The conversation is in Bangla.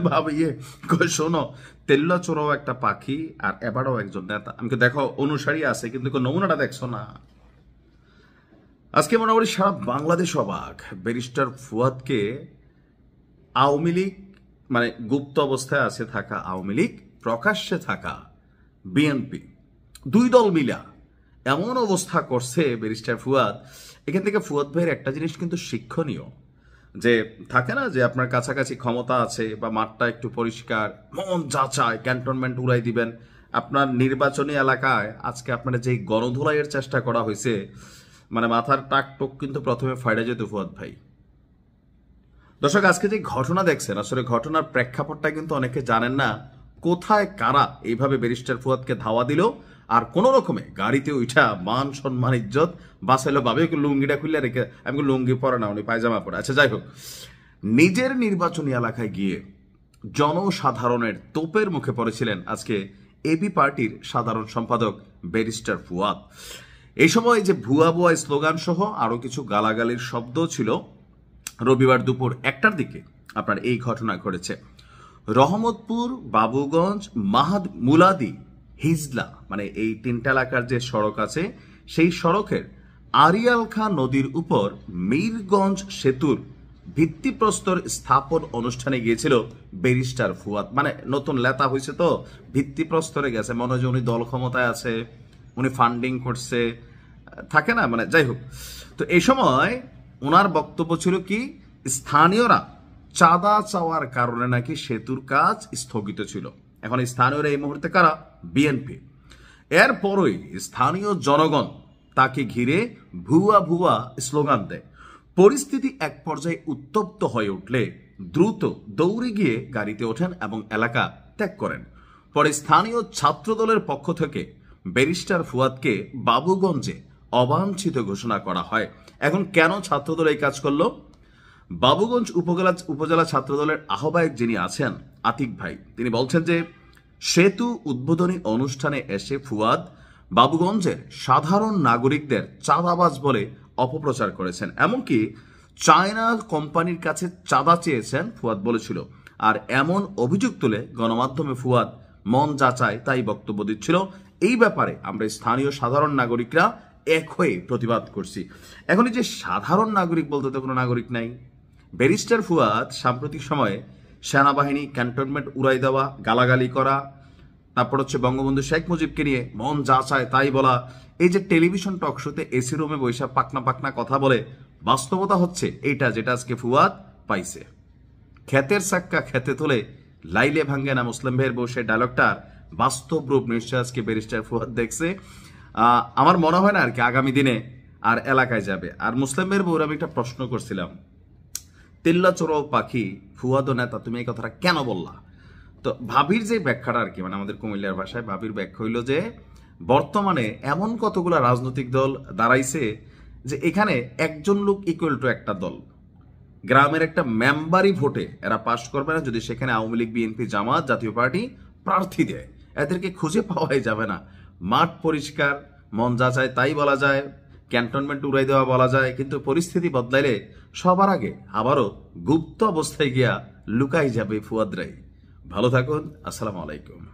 ভাবিয়ে শোনো, তেল্লাচোরাও একটা পাখি আর এবারও একজন নেতা। আমাকে দেখো অনুসারী আছে, কিন্তু নমুনাটা দেখছো না। আজকে মোটামুটি সারা বাংলাদেশ অবাক। ব্যারিস্টার ফুয়াদকে আওয়ামী লীগ, মানে গুপ্ত অবস্থায় আছে থাকা আওয়ামী লীগ, প্রকাশ্যে থাকা বিএনপি, দুই দল মিলা এমন অবস্থা করছে ব্যারিস্টার ফুয়াদ। এখান থেকে ফুয়াদ ভাইয়ের একটা জিনিস কিন্তু শিক্ষণীয়, যে থাকে না যে আপনার কাছাকাছি ক্ষমতা আছে বা মাঠটা একটু পরিষ্কার, মন যা চায় ক্যান্টনমেন্ট উড়াই দিবেন। আপনার নির্বাচনী এলাকায় আজকে আপনার যে গণধোলাইয়ের চেষ্টা করা হয়েছে, মানে মাথার টাক টোক কিন্তু প্রথমে ফাইডা যেত ফুয়াদ ভাই। দর্শক, আজকে যে ঘটনা দেখছেন, আসলে ঘটনার প্রেক্ষাপটটা কিন্তু অনেকে জানেন না। কোথায় কারা এইভাবে ব্যারিস্টার ফুয়াদকে ধাওয়া দিল, আর কোন রকমে গাড়িতে উঠা মান সম্মান ইজ্জত বাঁচাইলো। ভাবে লুঙ্গিটা খুললে রেখে, আমি লুঙ্গি পরে না, উনি পায়জামা পরে। আচ্ছা যাই হোক, নিজের নির্বাচনী এলাকায় গিয়ে জনসাধারণের তোপের মুখে পড়েছিলেন আজকে এবি পার্টির সাধারণ সম্পাদক ব্যারিস্টার ফুয়াদ। এই সময় যে ভুয়া ভুয়া স্লোগান সহ আরো কিছু গালাগালির শব্দ ছিল। রবিবার দুপুর 1টার দিকে আপনার এই ঘটনা ঘটেছে। রহমতপুর, বাবুগঞ্জ, মুলাদি, হিজলা, মানে এই তিনটা এলাকার যে সড়ক আছে, সেই সড়কের আরিয়াল খাঁ নদীর উপর মীরগঞ্জ সেতুর ভিত্তিপ্রস্তর স্থাপন অনুষ্ঠানে গিয়েছিল ব্যারিস্টার ফুয়াদ। মানে নতুন লেতা হয়েছে তো ভিত্তিপ্রস্তরে গেছে, মনে হয় উনি দল ক্ষমতায় আছে, উনি ফান্ডিং করছে, থাকে না, মানে যাই হোক। তো এই সময় ওনার বক্তব্য ছিল কি, স্থানীয়রা চাঁদা চাওয়ার কারণে নাকি সেতুর কাজ স্থগিত ছিল। এখন স্থানীয়রা এই মুহূর্তে কারা? বিএনপি। এরপরই স্থানীয় জনগণ তাকে ঘিরে ভুয়া ভুয়া স্লোগান দেয়। পরিস্থিতি এক পর্যায়ে উত্তপ্ত হয়ে উঠলে দ্রুত দৌড়ে গিয়ে গাড়িতে ওঠেন এবং এলাকা ত্যাগ করেন। পরে স্থানীয় ছাত্রদলের পক্ষ থেকে ব্যারিস্টার ফুয়াদকে বাবুগঞ্জে অবাঞ্ছিত ঘোষণা করা হয়। এখন কেন ছাত্রদল এই কাজ করলো? বাবুগঞ্জ উপজেলা ছাত্রদলের আহ্বায়ক যিনি আছেন আতিক ভাই, তিনি বলছেন যে সেতু উদ্বোধনী অনুষ্ঠানে এসে ফুয়াদ বাবুগঞ্জের সাধারণ নাগরিকদের চাঁদাবাজ বলে অপপ্রচার করেছেন। এমনকি চায়না কোম্পানির কাছে চাঁদা চেয়েছেন ফুয়াদ বলেছিল। আর এমন অভিযোগ তুলে গণমাধ্যমে ফুয়াদ মন যা চায় তাই বক্তব্য দিচ্ছিল। এই ব্যাপারে আমরা স্থানীয় সাধারণ নাগরিকরা এক হয়ে প্রতিবাদ করছি। এখন এই যে সাধারণ নাগরিক বলতে তো কোনো নাগরিক নাই। ব্যারিস্টার ফুয়াদ সাম্প্রতিক সময়ে সেনাবাহিনী ক্যান্টনমেন্ট উড়াই দেওয়া, গালাগালি করা, তারপর হচ্ছে বঙ্গবন্ধু শেখ মুজিবকে নিয়ে মন যা চায় তাই বলা, এই যে টেলিভিশন টক শোতে এসি রুমে বৈশা পাকনা পাকনা কথা বলে, বাস্তবতা হচ্ছে এইটা যেটা আজকে ফুয়াদ পাইছে। ক্ষেতের চাক্কা খেতে তোলে লাইলে ভাঙ্গে না, মুসলিম ভাইয়ের বসে ডায়লগটার বাস্তব রূপ নিশ্চয় আজকে ব্যারিস্টার ফুয়াদ দেখছে। আমার মনে হয় না আর কি আগামী দিনে আর এলাকায় যাবে। আর মুসলিম ভাইয়ের বউর আমি একটা প্রশ্ন করছিলাম, তেল্লাচোরাও পাখি ফুয়াদ নেতা, তুমি এই কথাটা কেন বললা? তো ভাবির যে ব্যাখ্যাটা আর কি, মানে আমাদের কুমিল্লার ভাষায় ভাবির ব্যাখ্যা হইল যে বর্তমানে এমন কতগুলা রাজনৈতিক দল দাঁড়াইছে যে এখানে একজন লোক ইকুয়াল টু একটা দল। গ্রামের একটা মেম্বারই ভোটে এরা পাশ করবে না যদি সেখানে আওয়ামী লীগ, বিএনপি, জামাত, জাতীয় পার্টি প্রার্থী দেয়। এদেরকে খুঁজে পাওয়াই যাবে না। মাঠ পরিষ্কার, মন যা চায় তাই বলা যায়, ক্যান্টনমেন্ট উড়াই দেওয়া বলা যায়, কিন্তু পরিস্থিতি বদলাইলে সবার আগে আবারও গুপ্ত অবস্থায় গিয়া লুকাই যাবে ফুয়াদরাই। ভালো থাকুন, আসসালামু আলাইকুম।